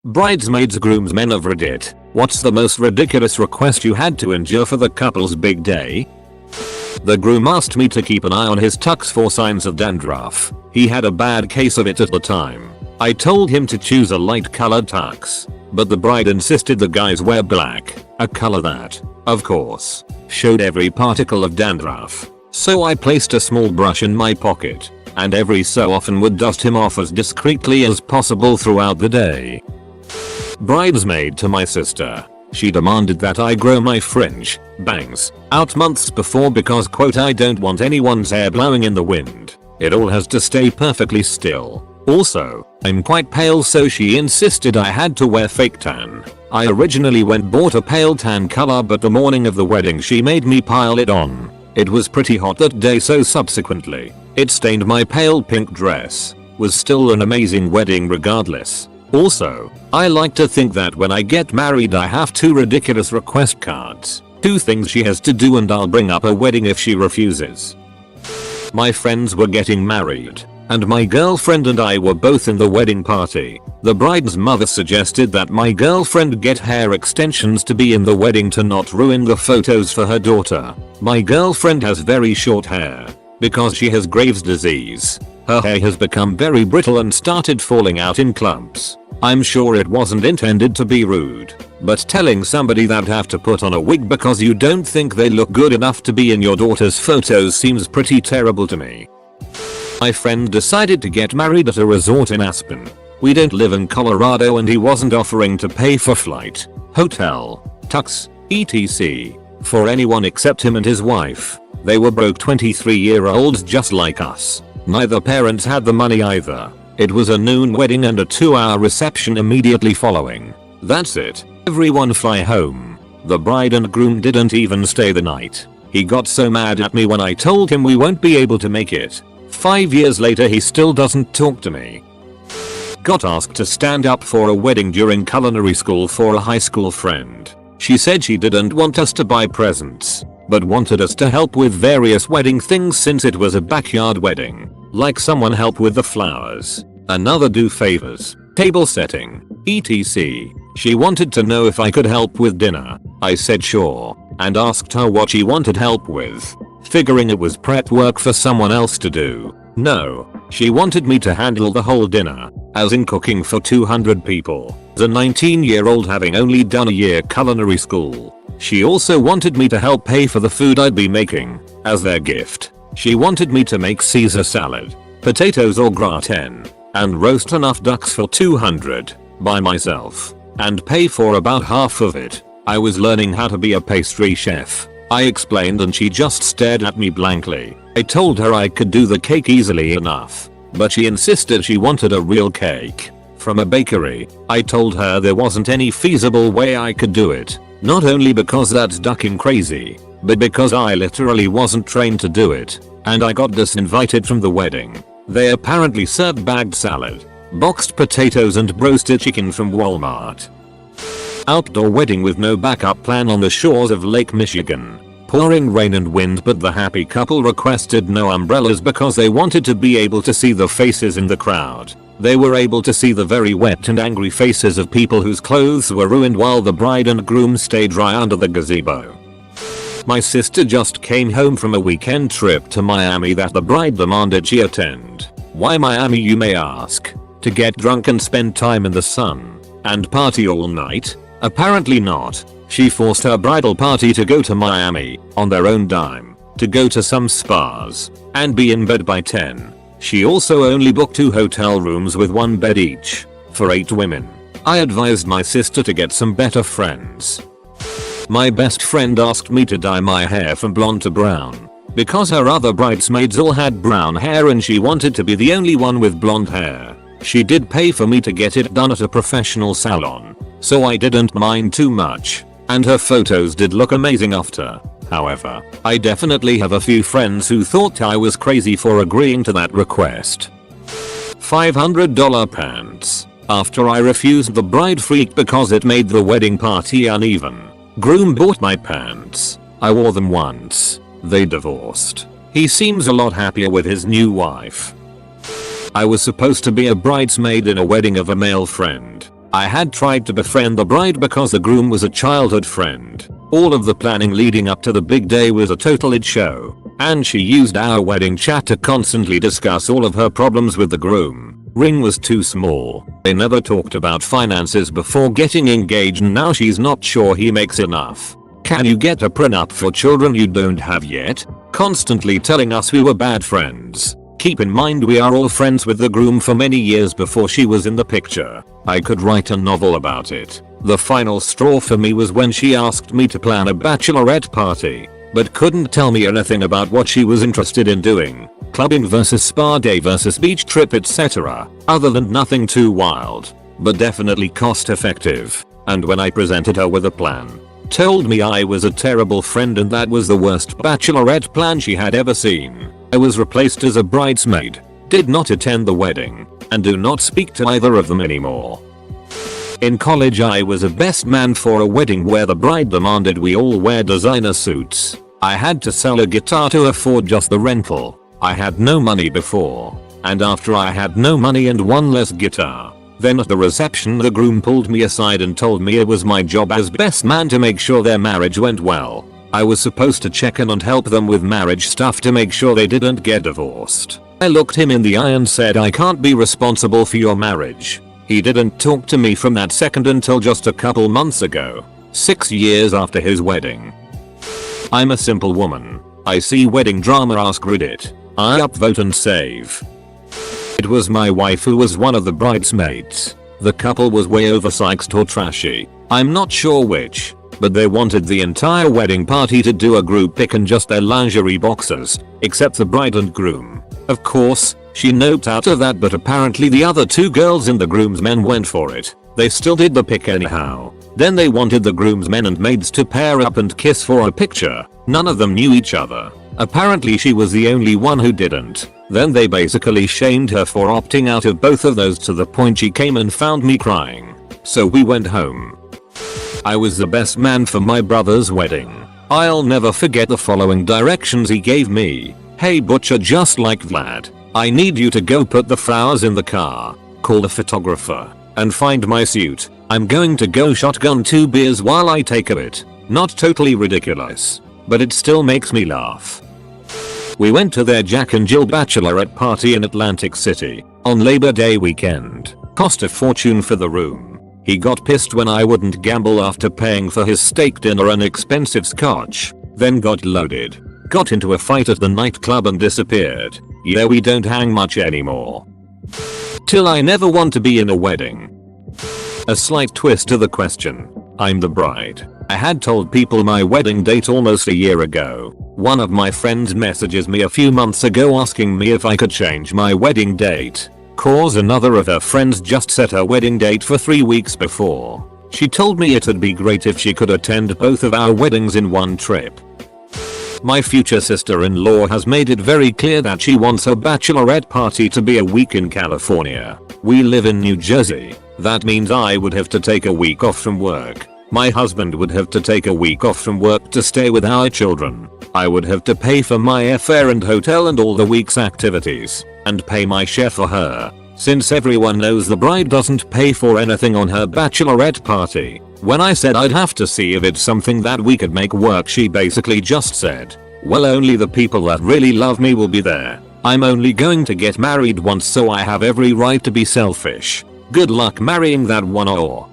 Bridesmaids groomsmen of Reddit, what's the most ridiculous request you had to endure for the couple's big day? The groom asked me to keep an eye on his tux for signs of dandruff. He had a bad case of it at the time. I told him to choose a light colored tux, but the bride insisted the guys wear black, a color that, of course, showed every particle of dandruff. So I placed a small brush in my pocket, and every so often would dust him off as discreetly as possible throughout the day. Bridesmaid to my sister. She demanded that I grow my fringe, bangs, out months before because quote I don't want anyone's hair blowing in the wind. It all has to stay perfectly still. Also, I'm quite pale so she insisted I had to wear fake tan. I originally bought a pale tan color but the morning of the wedding she made me pile it on. It was pretty hot that day so subsequently, it stained my pale pink dress. Was still an amazing wedding regardless. Also, I like to think that when I get married I have 2 ridiculous request cards. 2 things she has to do and I'll bring up a wedding if she refuses. My friends were getting married, and my girlfriend and I were both in the wedding party. The bride's mother suggested that my girlfriend get hair extensions to be in the wedding to not ruin the photos for her daughter. My girlfriend has very short hair because she has Graves' disease. Her hair has become very brittle and started falling out in clumps. I'm sure it wasn't intended to be rude, but telling somebody that have to put on a wig because you don't think they look good enough to be in your daughter's photos seems pretty terrible to me. My friend decided to get married at a resort in Aspen. We don't live in Colorado and he wasn't offering to pay for flight, hotel, tux, etc. for anyone except him and his wife. They were broke 23-year-olds just like us. Neither parents had the money either. It was a noon wedding and a 2-hour reception immediately following. That's it. Everyone fly home. The bride and groom didn't even stay the night. He got so mad at me when I told him we won't be able to make it. 5 years later he still doesn't talk to me. Got asked to stand up for a wedding during culinary school for a high school friend. She said she didn't want us to buy presents, but wanted us to help with various wedding things since it was a backyard wedding. Like someone help with the flowers, another do favors, table setting, etc. She wanted to know if I could help with dinner. I said sure, and asked her what she wanted help with, figuring it was prep work for someone else to do. No, she wanted me to handle the whole dinner, as in cooking for 200 people. As a 19-year-old having only done a year culinary school. She also wanted me to help pay for the food I'd be making. As their gift, she wanted me to make Caesar salad, potatoes au gratin, and roast enough ducks for 200 by myself, and pay for about half of it. I was learning how to be a pastry chef. I explained and she just stared at me blankly. I told her I could do the cake easily enough, but she insisted she wanted a real cake from a bakery. I told her there wasn't any feasible way I could do it. Not only because that's ducking crazy, but because I literally wasn't trained to do it, and I got disinvited from the wedding. They apparently served bagged salad, boxed potatoes and roasted chicken from Walmart. Outdoor wedding with no backup plan on the shores of Lake Michigan. Pouring rain and wind but the happy couple requested no umbrellas because they wanted to be able to see the faces in the crowd. They were able to see the very wet and angry faces of people whose clothes were ruined while the bride and groom stayed dry under the gazebo. My sister just came home from a weekend trip to Miami that the bride demanded she attend. Why Miami, you may ask? To get drunk and spend time in the sun and party all night? Apparently not. She forced her bridal party to go to Miami on their own dime, to go to some spas and be in bed by 10. She also only booked 2 hotel rooms with 1 bed each for 8 women. I advised my sister to get some better friends. My best friend asked me to dye my hair from blonde to brown because her other bridesmaids all had brown hair and she wanted to be the only one with blonde hair. She did pay for me to get it done at a professional salon, so I didn't mind too much, and her photos did look amazing after. However, I definitely have a few friends who thought I was crazy for agreeing to that request. $500 pants. After I refused, the bride freaked because it made the wedding party uneven. Groom bought my pants. I wore them once. They divorced. He seems a lot happier with his new wife. I was supposed to be a bridesmaid in a wedding of a male friend. I had tried to befriend the bride because the groom was a childhood friend. All of the planning leading up to the big day was a total id show, and she used our wedding chat to constantly discuss all of her problems with the groom. Ring was too small. They never talked about finances before getting engaged and now she's not sure he makes enough. Can you get a prenup for children you don't have yet? Constantly telling us we were bad friends. Keep in mind we are all friends with the groom for many years before she was in the picture. I could write a novel about it. The final straw for me was when she asked me to plan a bachelorette party, but couldn't tell me anything about what she was interested in doing. Clubbing versus spa day versus beach trip, etc. Other than nothing too wild, but definitely cost effective. And when I presented her with a plan, told me I was a terrible friend and that was the worst bachelorette plan she had ever seen. I was replaced as a bridesmaid, did not attend the wedding, and do not speak to either of them anymore. In college I was a best man for a wedding where the bride demanded we all wear designer suits. I had to sell a guitar to afford just the rental. I had no money before, and after I had no money and one less guitar. Then at the reception the groom pulled me aside and told me it was my job as best man to make sure their marriage went well. I was supposed to check in and help them with marriage stuff to make sure they didn't get divorced. I looked him in the eye and said I can't be responsible for your marriage. He didn't talk to me from that second until just a couple months ago, 6 years after his wedding. I'm a simple woman. I see wedding drama, ask Reddit. I upvote and save. It was my wife who was one of the bridesmaids. The couple was way oversexed or trashy. I'm not sure which, but they wanted the entire wedding party to do a group pic and just their lingerie boxers, except the bride and groom. Of course, she noped out of that, but apparently the other two girls and the groomsmen went for it. They still did the pic anyhow. Then they wanted the groomsmen and maids to pair up and kiss for a picture. None of them knew each other. Apparently she was the only one who didn't. Then they basically shamed her for opting out of both of those to the point she came and found me crying. So we went home. I was the best man for my brother's wedding. I'll never forget the following directions he gave me. Hey butcher, just like Vlad, I need you to go put the flowers in the car, call the photographer, and find my suit. I'm going to go shotgun 2 beers while I take a bit. Not totally ridiculous, but it still makes me laugh. We went to their Jack and Jill bachelorette party in Atlantic City on Labor Day weekend. Cost a fortune for the room. He got pissed when I wouldn't gamble after paying for his steak dinner and expensive scotch, then got loaded. Got into a fight at the nightclub and disappeared. Yeah, we don't hang much anymore. Till I never want to be in a wedding. A slight twist to the question. I'm the bride. I had told people my wedding date almost a year ago. One of my friends messages me a few months ago asking me if I could change my wedding date, cause another of her friends just set her wedding date for 3 weeks before. She told me it'd be great if she could attend both of our weddings in one trip. My future sister-in-law has made it very clear that she wants her bachelorette party to be a week in California. We live in New Jersey. That means I would have to take a week off from work. My husband would have to take a week off from work to stay with our children. I would have to pay for my airfare and hotel and all the week's activities, and pay my share for her. Since everyone knows the bride doesn't pay for anything on her bachelorette party, when I said I'd have to see if it's something that we could make work, she basically just said, well, only the people that really love me will be there. I'm only going to get married once, so I have every right to be selfish. Good luck marrying that one. Or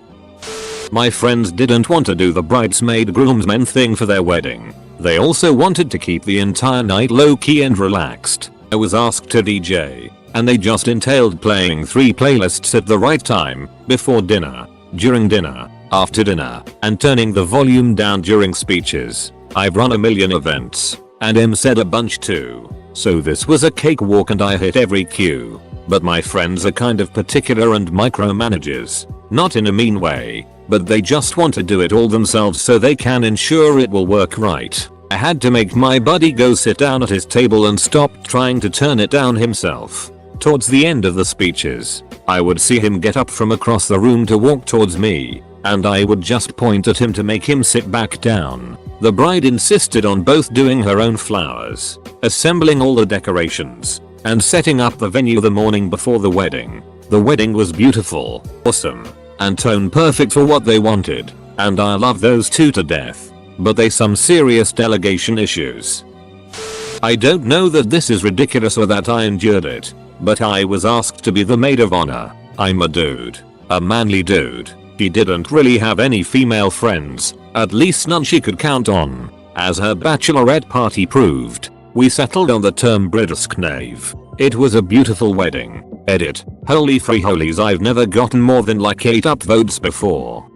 my friends didn't want to do the bridesmaid groomsmen thing for their wedding. They also wanted to keep the entire night low-key and relaxed. I was asked to DJ, and they just entailed playing 3 playlists at the right time, before dinner, during dinner, after dinner, and turning the volume down during speeches. I've run a million events, and M said a bunch too, so this was a cakewalk and I hit every cue. But my friends are kind of particular and micromanagers, not in a mean way, but they just want to do it all themselves so they can ensure it will work right. I had to make my buddy go sit down at his table and stop trying to turn it down himself. Towards the end of the speeches, I would see him get up from across the room to walk towards me, and I would just point at him to make him sit back down. The bride insisted on both doing her own flowers, assembling all the decorations, and setting up the venue the morning before the wedding. The wedding was beautiful, awesome, and tone perfect for what they wanted. And I love those two to death. But they some serious delegation issues. I don't know that this is ridiculous or that I endured it, but I was asked to be the maid of honor. I'm a dude. A manly dude. She didn't really have any female friends, at least none she could count on. As her bachelorette party proved, we settled on the term bridesknave. It was a beautiful wedding. Edit. Holy free holies, I've never gotten more than like 8 upvotes before.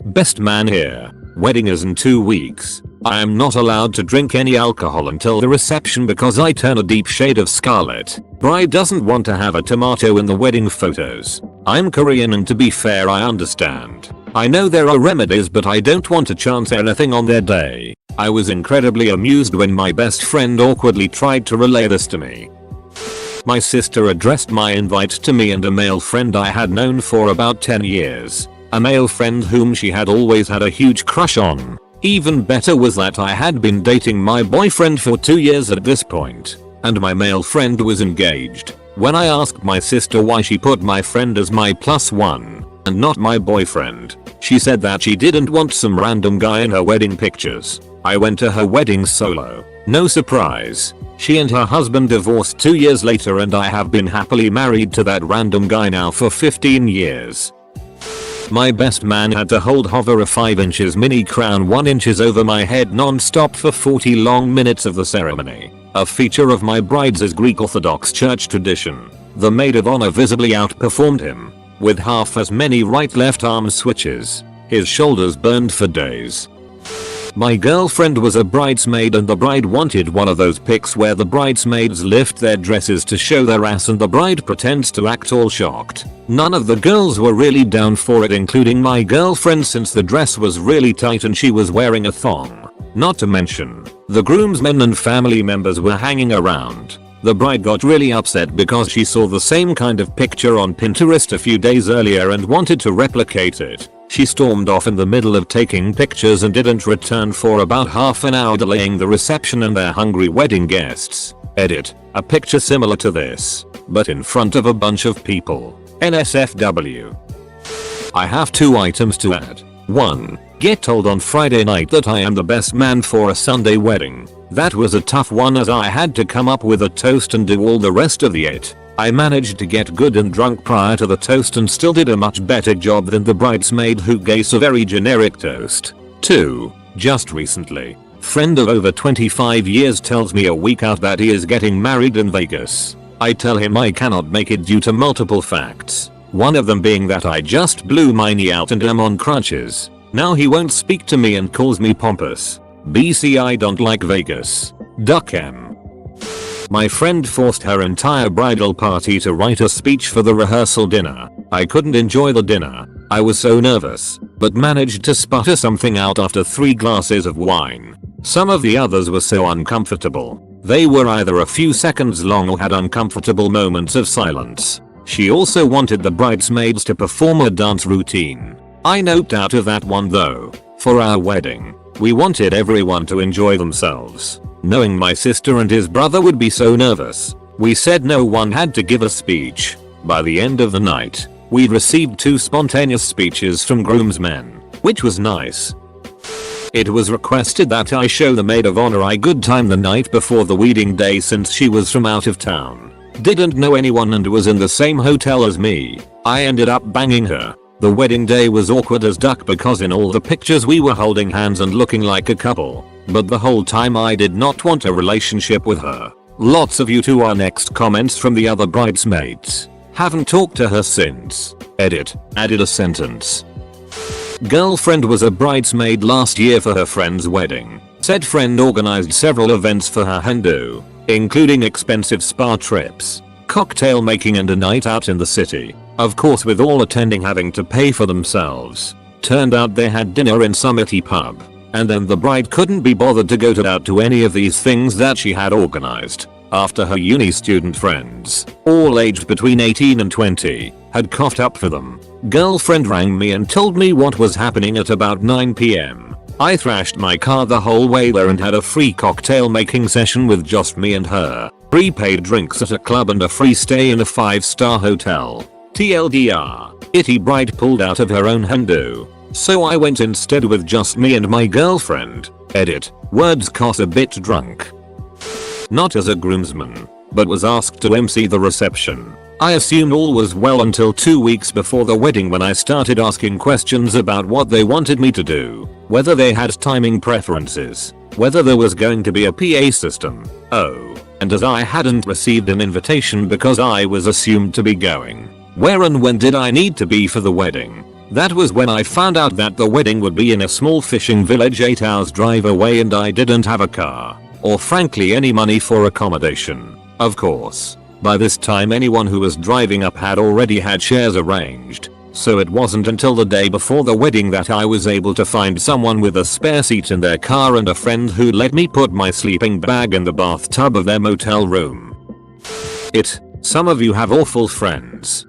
Best man here. Wedding is in 2 weeks. I am not allowed to drink any alcohol until the reception because I turn a deep shade of scarlet. Bride doesn't want to have a tomato in the wedding photos. I'm Korean and to be fair I understand. I know there are remedies but I don't want to chance anything on their day. I was incredibly amused when my best friend awkwardly tried to relay this to me. My sister addressed my invite to me and a male friend I had known for about 10 years. A male friend whom she had always had a huge crush on. Even better was that I had been dating my boyfriend for 2 years at this point, and my male friend was engaged. When I asked my sister why she put my friend as my +1 and not my boyfriend, she said that she didn't want some random guy in her wedding pictures. I went to her wedding solo. No surprise. She and her husband divorced 2 years later and I have been happily married to that random guy now for 15 years. My best man had to hover a 5 inches mini crown 1 inches over my head non-stop for 40 long minutes of the ceremony. A feature of my bride's Greek Orthodox Church tradition. The maid of honor visibly outperformed him, with half as many right-left arm switches. His shoulders burned for days. My girlfriend was a bridesmaid and the bride wanted one of those pics where the bridesmaids lift their dresses to show their ass and the bride pretends to act all shocked. None of the girls were really down for it, including my girlfriend, since the dress was really tight and she was wearing a thong. Not to mention, the groomsmen and family members were hanging around. The bride got really upset because she saw the same kind of picture on Pinterest a few days earlier and wanted to replicate it. She stormed off in the middle of taking pictures and didn't return for about half an hour, delaying the reception and their hungry wedding guests. Edit. A picture similar to this, but in front of a bunch of people. NSFW. I have 2 items to add. 1. Get told on Friday night that I am the best man for a Sunday wedding. That was a tough one as I had to come up with a toast and do all the rest of it. I managed to get good and drunk prior to the toast and still did a much better job than the bridesmaid who gave a very generic toast. 2. Just recently, friend of over 25 years tells me a week out that he is getting married in Vegas. I tell him I cannot make it due to multiple facts. One of them being that I just blew my knee out and am on crutches. Now he won't speak to me and calls me pompous. BC I don't like Vegas. Duck M. My friend forced her entire bridal party to write a speech for the rehearsal dinner. I couldn't enjoy the dinner. I was so nervous, but managed to sputter something out after 3 glasses of wine. Some of the others were so uncomfortable. They were either a few seconds long or had uncomfortable moments of silence. She also wanted the bridesmaids to perform a dance routine. I noped out of that one though. For our wedding, we wanted everyone to enjoy themselves. Knowing my sister and his brother would be so nervous, we said no one had to give a speech. By the end of the night, we received 2 spontaneous speeches from groomsmen, which was nice. It was requested that I show the maid of honor a good time the night before the wedding day since she was from out of town. Didn't know anyone and was in the same hotel as me. I ended up banging her. The wedding day was awkward as duck because in all the pictures we were holding hands and looking like a couple. But the whole time I did not want a relationship with her. Lots of you to our next comments from the other bridesmaids. Haven't talked to her since. Edit. Added a sentence. Girlfriend was a bridesmaid last year for her friend's wedding. Said friend organized several events for her Hindu, including expensive spa trips, cocktail making and a night out in the city. Of course with all attending having to pay for themselves. Turned out they had dinner in Summity pub. And then the bride couldn't be bothered to go out to any of these things that she had organized. After her uni student friends, all aged between 18 and 20, had coughed up for them. Girlfriend rang me and told me what was happening at about 9 PM. I thrashed my car the whole way there and had a free cocktail making session with just me and her. Prepaid drinks at a club and a free stay in a 5-star hotel. TLDR, Itty bride pulled out of her own hundo. So I went instead with just me and my girlfriend. Edit. Words cost a bit drunk. Not as a groomsman, but was asked to MC the reception. I assumed all was well until 2 weeks before the wedding when I started asking questions about what they wanted me to do, whether they had timing preferences, whether there was going to be a PA system. Oh, and as I hadn't received an invitation because I was assumed to be going, where and when did I need to be for the wedding? That was when I found out that the wedding would be in a small fishing village 8 hours drive away and I didn't have a car, or frankly any money for accommodation. Of course, by this time anyone who was driving up had already had shares arranged, so it wasn't until the day before the wedding that I was able to find someone with a spare seat in their car and a friend who let me put my sleeping bag in the bathtub of their motel room. Some of you have awful friends.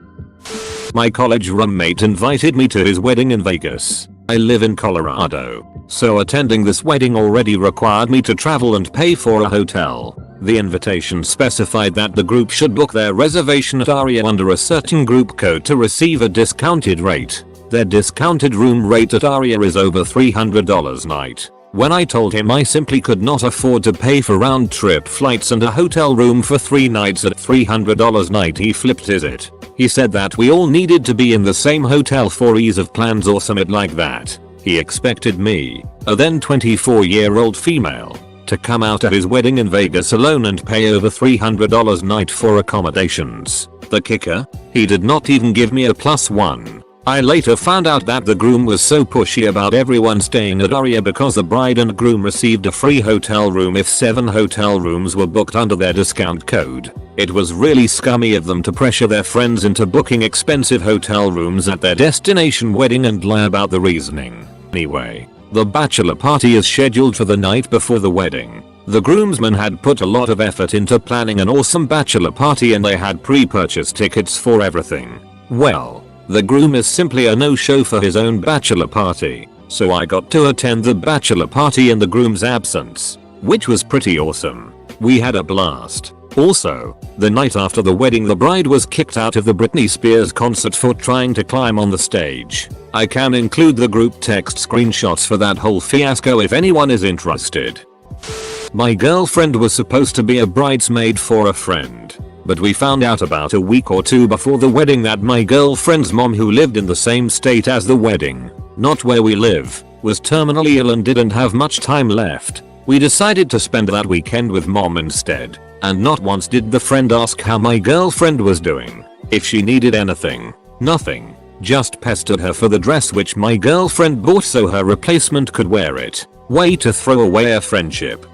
My college roommate invited me to his wedding in Vegas. I live in Colorado, so attending this wedding already required me to travel and pay for a hotel. The invitation specified that the group should book their reservation at Aria under a certain group code to receive a discounted rate. Their discounted room rate at Aria is over $300 night. When I told him I simply could not afford to pay for round trip flights and a hotel room for 3 nights at $300 night, he flipped his it. He said that we all needed to be in the same hotel for ease of plans or something like that. He expected me, a then 24-year-old female, to come out at his wedding in Vegas alone and pay over $300 night for accommodations. The kicker? He did not even give me a +1. I later found out that the groom was so pushy about everyone staying at Aria because the bride and groom received a free hotel room if 7 hotel rooms were booked under their discount code. It was really scummy of them to pressure their friends into booking expensive hotel rooms at their destination wedding and lie about the reasoning. Anyway, the bachelor party is scheduled for the night before the wedding. The groomsmen had put a lot of effort into planning an awesome bachelor party and they had pre-purchased tickets for everything. Well, the groom is simply a no-show for his own bachelor party, so I got to attend the bachelor party in the groom's absence, which was pretty awesome. We had a blast. Also, the night after the wedding the bride was kicked out of the Britney Spears concert for trying to climb on the stage. I can include the group text screenshots for that whole fiasco if anyone is interested. My girlfriend was supposed to be a bridesmaid for a friend, but we found out about a week or 2 before the wedding that my girlfriend's mom, who lived in the same state as the wedding, not where we live, was terminally ill and didn't have much time left. We decided to spend that weekend with mom instead, and not once did the friend ask how my girlfriend was doing, if she needed anything. Nothing. Just pestered her for the dress which my girlfriend bought so her replacement could wear it. Way to throw away a friendship.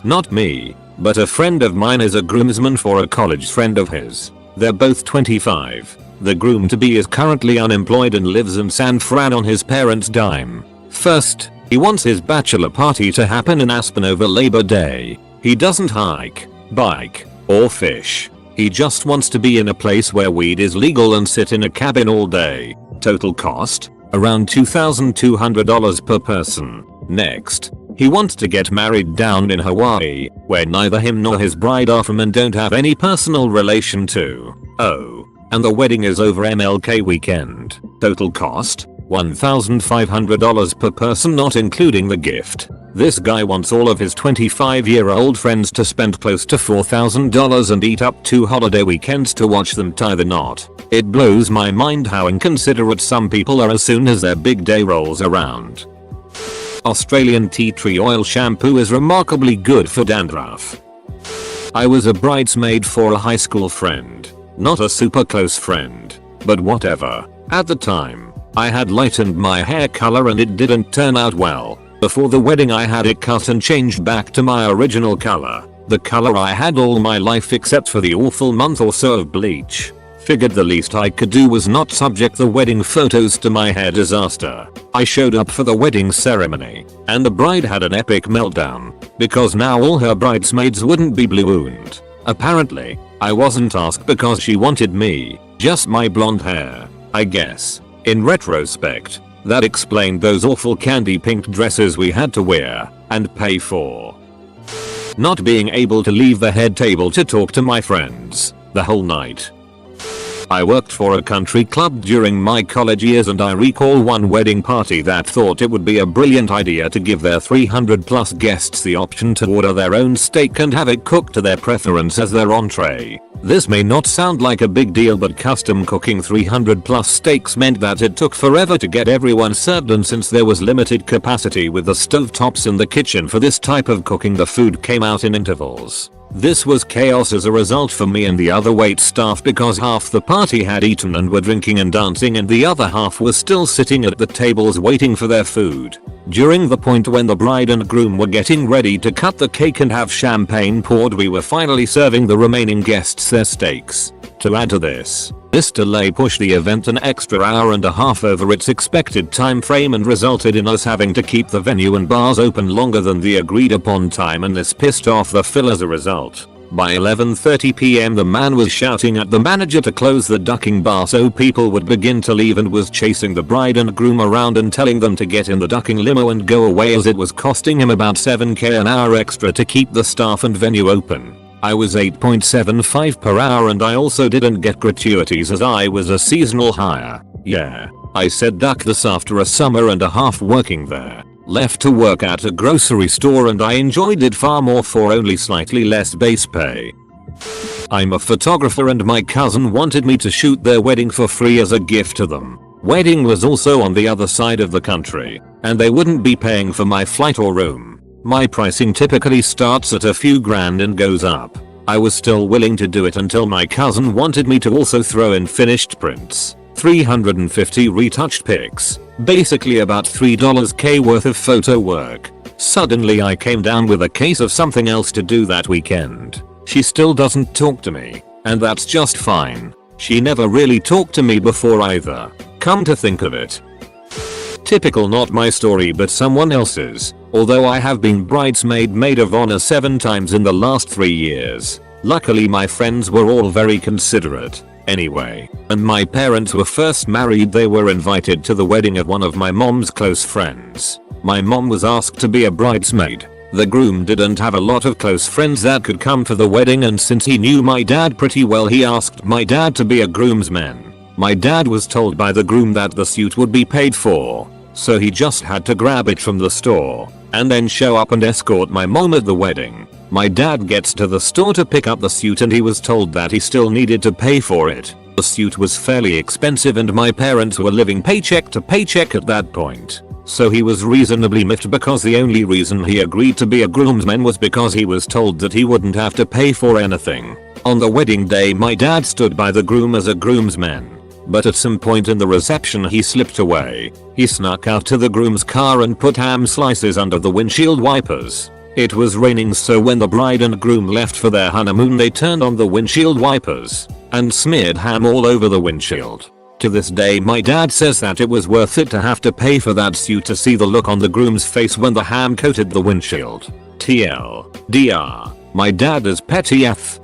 Not me, but a friend of mine is a groomsman for a college friend of his. They're both 25. The groom-to-be is currently unemployed and lives in San Fran on his parents' dime. First, he wants his bachelor party to happen in Aspen over Labor Day. He doesn't hike, bike, or fish. He just wants to be in a place where weed is legal and sit in a cabin all day. Total cost? Around $2,200 per person. Next, he wants to get married down in Hawaii, where neither him nor his bride are from and don't have any personal relation to. Oh, and the wedding is over MLK weekend. Total cost? $1,500 per person, not including the gift. This guy wants all of his 25-year-old friends to spend close to $4,000 and eat up 2 holiday weekends to watch them tie the knot. It blows my mind how inconsiderate some people are as soon as their big day rolls around. Australian tea tree oil shampoo is remarkably good for dandruff. I was a bridesmaid for a high school friend. Not a super close friend, but whatever. At the time, I had lightened my hair color and it didn't turn out well. Before the wedding I had it cut and changed back to my original color. The color I had all my life except for the awful month or so of bleach. Figured the least I could do was not subject the wedding photos to my hair disaster. I showed up for the wedding ceremony, and the bride had an epic meltdown, because now all her bridesmaids wouldn't be blue-owned. Apparently, I wasn't asked because she wanted me, just my blonde hair, I guess. In retrospect, that explained those awful candy pink dresses we had to wear, and pay for. Not being able to leave the head table to talk to my friends, the whole night. I worked for a country club during my college years, and I recall one wedding party that thought it would be a brilliant idea to give their 300 plus guests the option to order their own steak and have it cooked to their preference as their entree. This may not sound like a big deal, but custom cooking 300 plus steaks meant that it took forever to get everyone served, and since there was limited capacity with the stovetops in the kitchen for this type of cooking, the food came out in intervals. This was chaos as a result for me and the other wait staff, because half the party had eaten and were drinking and dancing, and the other half was still sitting at the tables waiting for their food. During the point when the bride and groom were getting ready to cut the cake and have champagne poured, we were finally serving the remaining guests their steaks. To add to this delay pushed the event an extra hour and a half over its expected time frame and resulted in us having to keep the venue and bars open longer than the agreed upon time, and this pissed off the fill as a result. By 11:30 PM the man was shouting at the manager to close the ducking bar so people would begin to leave, and was chasing the bride and groom around and telling them to get in the ducking limo and go away, as it was costing him about $7,000 an hour extra to keep the staff and venue open. I was 8.75 per hour, and I also didn't get gratuities as I was a seasonal hire. Yeah, I said duck this after a summer and a half working there. Left to work at a grocery store, and I enjoyed it far more for only slightly less base pay. I'm a photographer, and my cousin wanted me to shoot their wedding for free as a gift to them. Wedding was also on the other side of the country, and they wouldn't be paying for my flight or room. My pricing typically starts at a few grand and goes up. I was still willing to do it until my cousin wanted me to also throw in finished prints, 350 retouched pics, basically about $3K worth of photo work. Suddenly I came down with a case of something else to do that weekend. She still doesn't talk to me, and that's just fine. She never really talked to me before either, come to think of it. Typical, not my story but someone else's, although I have been bridesmaid maid of honor 7 times in the last 3 years. Luckily my friends were all very considerate. Anyway, when my parents were first married, they were invited to the wedding of one of my mom's close friends. My mom was asked to be a bridesmaid. The groom didn't have a lot of close friends that could come for the wedding, and since he knew my dad pretty well, he asked my dad to be a groomsman. My dad was told by the groom that the suit would be paid for, so he just had to grab it from the store and then show up and escort my mom at the wedding. My dad gets to the store to pick up the suit, and he was told that he still needed to pay for it. The suit was fairly expensive, and my parents were living paycheck to paycheck at that point. So he was reasonably miffed, because the only reason he agreed to be a groomsman was because he was told that he wouldn't have to pay for anything. On the wedding day my dad stood by the groom as a groomsman, but at some point in the reception he slipped away. He snuck out to the groom's car and put ham slices under the windshield wipers. It was raining, so when the bride and groom left for their honeymoon, they turned on the windshield wipers and smeared ham all over the windshield. To this day my dad says that it was worth it to have to pay for that suit to see the look on the groom's face when the ham coated the windshield. TLDR, my dad is petty AF.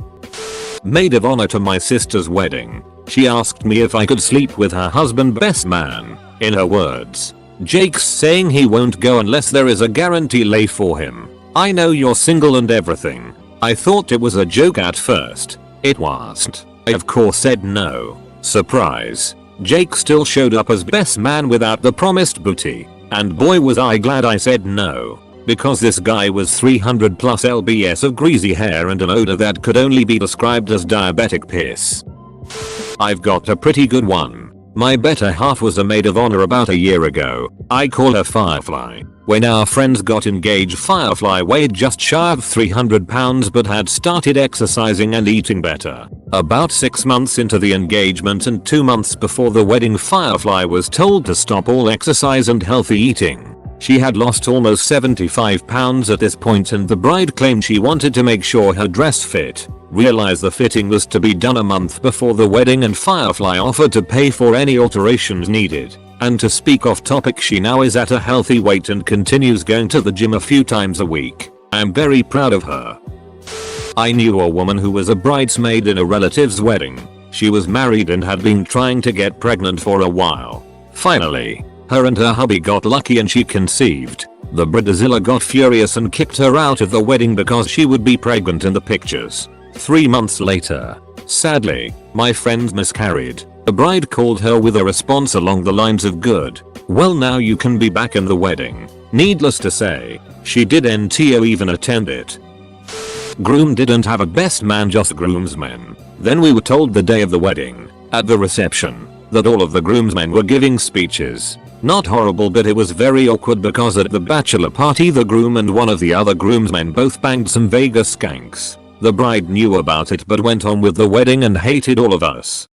Maid of honor to my sister's wedding. She asked me if I could sleep with her husband best man. In her words, Jake's saying he won't go unless there is a guarantee lay for him. I know you're single and everything. I thought it was a joke at first. It wasn't. I of course said no. Surprise. Jake still showed up as best man without the promised booty. And boy was I glad I said no, because this guy was 300 plus lbs of greasy hair and an odor that could only be described as diabetic piss. I've got a pretty good one. My better half was a maid of honor about a year ago. I call her Firefly. When our friends got engaged, Firefly weighed just shy of 300 pounds but had started exercising and eating better. About 6 months into the engagement and 2 months before the wedding, Firefly was told to stop all exercise and healthy eating. She had lost almost 75 pounds at this point, and the bride claimed she wanted to make sure her dress fit. Realized the fitting was to be done a month before the wedding, and Firefly offered to pay for any alterations needed. And to speak off topic, she now is at a healthy weight and continues going to the gym a few times a week. I'm very proud of her. I knew a woman who was a bridesmaid in a relative's wedding. She was married and had been trying to get pregnant for a while. Finally, her and her hubby got lucky and she conceived. The bridezilla got furious and kicked her out of the wedding because she would be pregnant in the pictures. 3 months later. Sadly, my friend miscarried. The bride called her with a response along the lines of good. Well, now you can be back in the wedding. Needless to say, she didn't even attend it. Groom didn't have a best man, just groomsmen. Then we were told the day of the wedding, at the reception, that all of the groomsmen were giving speeches. Not horrible, but it was very awkward because at the bachelor party the groom and one of the other groomsmen both banged some Vegas skanks. The bride knew about it but went on with the wedding and hated all of us.